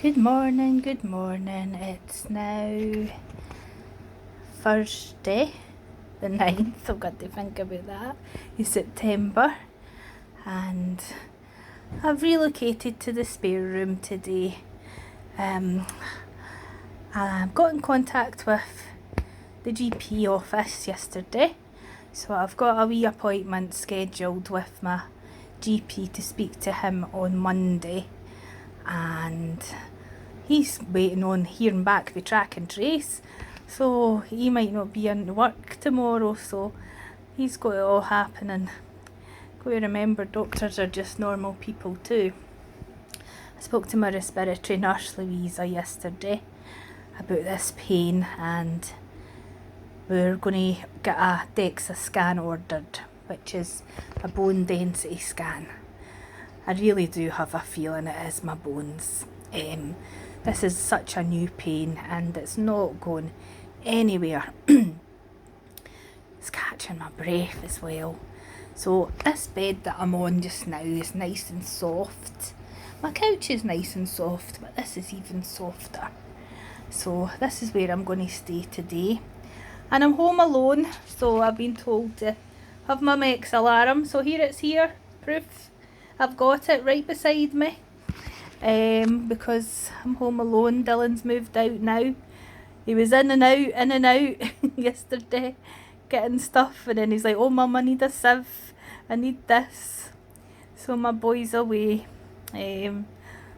Good morning, good morning. It's now Thursday, the 9th, I've got to think about that, in September, and I've relocated to the spare room today. I got in contact with the GP office yesterday, so I've got a wee appointment scheduled with my GP to speak to him on Monday, and he's waiting on hearing back the track and trace, so he might not be in work tomorrow, so he's got it all happening. Got to remember, doctors are just normal people too. I spoke to my respiratory nurse Louisa yesterday about this pain, and we're going to get a DEXA scan ordered, which is a bone density scan. I really do have a feeling it is my bones. This is such a new pain and it's not going anywhere. It's catching my breath as well. So this bed that I'm on just now is nice and soft. My couch is nice and soft, but this is even softer. So this is where I'm going to stay today. And I'm home alone, so I've been told to have my MECs alarm. So here it's here, proof. I've got it right beside me. Because I'm home alone. Dylan's moved out now. He was in and out yesterday getting stuff, and then he's like, oh mum, I need a sieve, I need this. So my boy's away.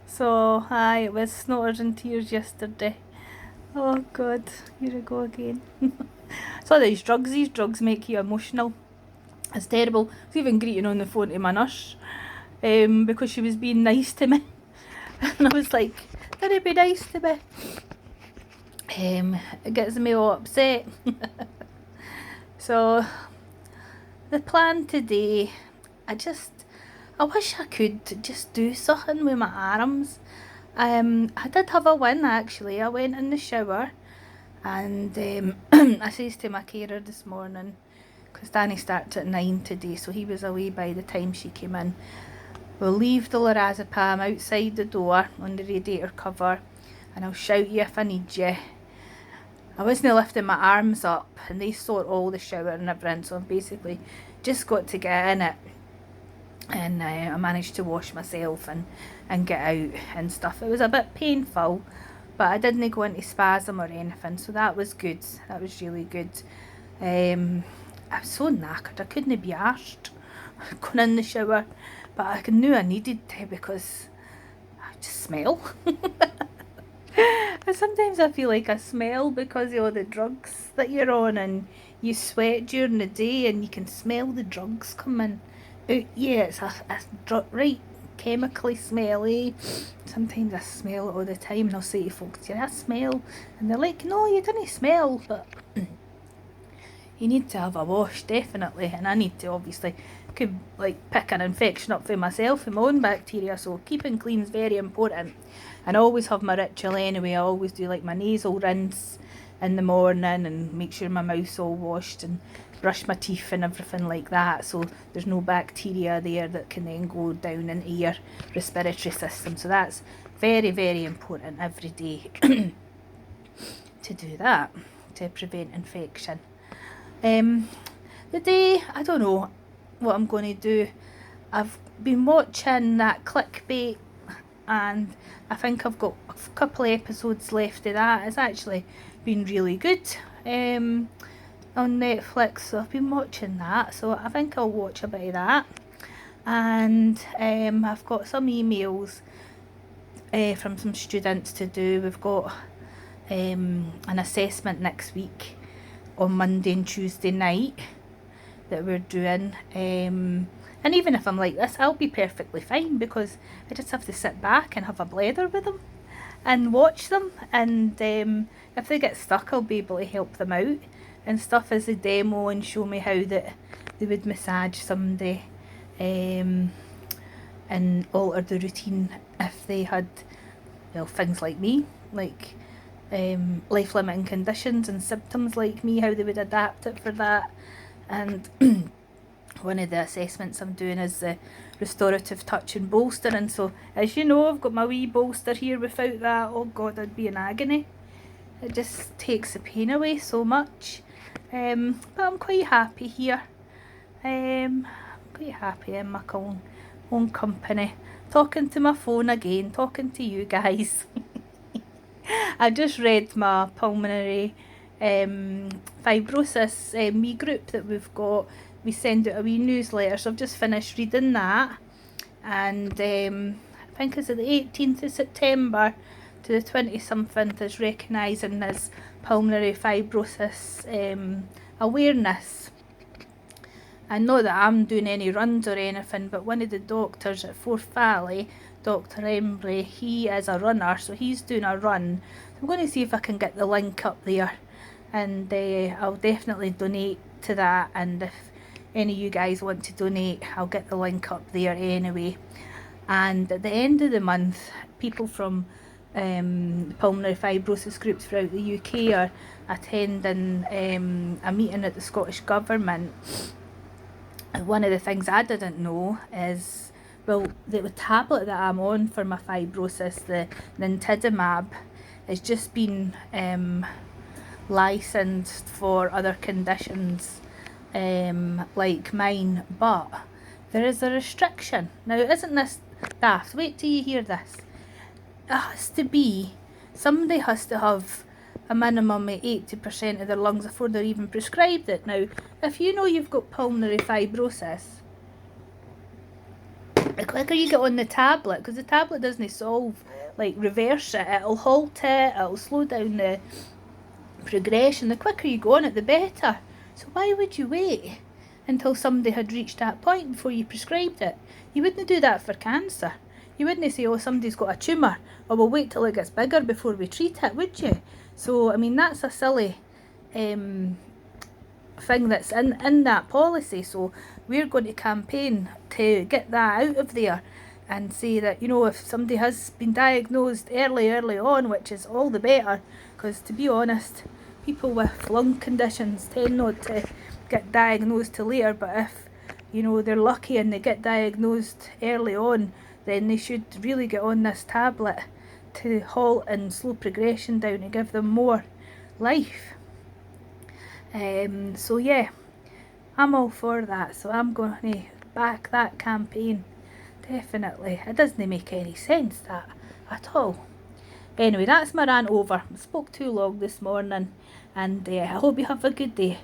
So it was snotters and tears yesterday. Oh god, here I go again. So these drugs make you emotional. It's terrible. I was even greeting on the phone to my nurse because she was being nice to me. And I was like, didn't be nice to me. It gets me all upset. So the plan today, I wish I could just do something with my arms. I did have a win actually. I went in the shower and I says to my carer this morning, because Danny starts at 9 today, so he was away by the time she came in. We'll leave the lorazepam outside the door on the radiator cover, and I'll shout you if I need you. I wasn't lifting my arms up, and they sort all the shower and everything, so I've basically just got to get in it. And I managed to wash myself and get out and stuff. It was a bit painful, but I didn't go into spasm or anything, so that was good. That was really good. I was so knackered, I couldn't be arsed going in the shower. But I knew I needed to because I just smell. And sometimes I feel like I smell because of all the drugs that you're on, and you sweat during the day and you can smell the drugs coming out. Yeah, it's a right chemically smelly. Sometimes I smell it all the time, and I'll say to folks, yeah, I smell. And they're like, no, you didn't smell. But you need to have a wash, definitely. And I need to, obviously, could pick an infection up for myself and my own bacteria, so keeping clean is very important. And I always have my ritual anyway. I always do my nasal rinse in the morning and make sure my mouth's all washed and brush my teeth and everything like that, so there's no bacteria there that can then go down into your respiratory system. So that's very, very important every day to do that, to prevent infection. The day, I don't know what I'm going to do. I've been watching that clickbait, and I think I've got a couple of episodes left of that. It's actually been really good on Netflix, so I've been watching that, so I think I'll watch a bit of that. And I've got some emails from some students to do. We've got an assessment next week on Monday and Tuesday night that we're doing, and even if I'm like this, I'll be perfectly fine because I just have to sit back and have a blether with them and watch them, and if they get stuck, I'll be able to help them out and stuff as a demo and show me how that they would massage somebody and alter the routine if they had, well, things like me, like life-limiting conditions and symptoms like me, how they would adapt it for that. And one of the assessments I'm doing is the restorative touch and bolstering. So as you know, I've got my wee bolster here. Without that, oh God, I'd be in agony. It just takes the pain away so much. But I'm quite happy here. I'm quite happy in my own company. Talking to my phone again, talking to you guys. I just read my pulmonary fibrosis me group that we've got. We send out a wee newsletter, so I've just finished reading that, and I think it's the 18th of September to the 20-something is recognising as pulmonary fibrosis awareness. And not that I'm doing any runs or anything, but one of the doctors at Forth Valley, Dr. Embry, he is a runner, so he's doing a run. So I'm going to see if I can get the link up there, and I'll definitely donate to that, and if any of you guys want to donate, I'll get the link up there anyway. And at the end of the month, people from pulmonary fibrosis groups throughout the UK are attending a meeting at the Scottish Government. And one of the things I didn't know is, well, the tablet that I'm on for my fibrosis, the nintedanib, has just been licensed for other conditions like mine, but there is a restriction. Now, isn't this daft? Wait till you hear this. It has to be, somebody has to have a minimum of 80% of their lungs before they're even prescribed it. Now, if you know you've got pulmonary fibrosis, the quicker you get on the tablet, because the tablet doesn't solve, like reverse it, it'll halt it, it'll slow down the progression. The quicker you go on it, the better. So why would you wait until somebody had reached that point before you prescribed it? You wouldn't do that for cancer. You wouldn't say, oh, somebody's got a tumour, or we'll wait till it gets bigger before we treat it, would you? So, I mean, that's a silly thing that's in that policy. So we're going to campaign to get that out of there and say that, you know, if somebody has been diagnosed early on, which is all the better, because to be honest, people with lung conditions tend not to get diagnosed till later, but if, you know, they're lucky and they get diagnosed early on, then they should really get on this tablet to halt and slow progression down and give them more life. So yeah, I'm all for that, so I'm going to back that campaign, definitely. It doesn't make any sense, that, at all. Anyway, that's my rant over. I spoke too long this morning, and I hope you have a good day.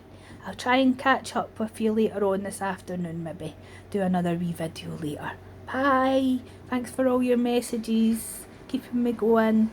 I'll try and catch up with you later on this afternoon, maybe do another wee video later. Bye. Thanks for all your messages, keeping me going.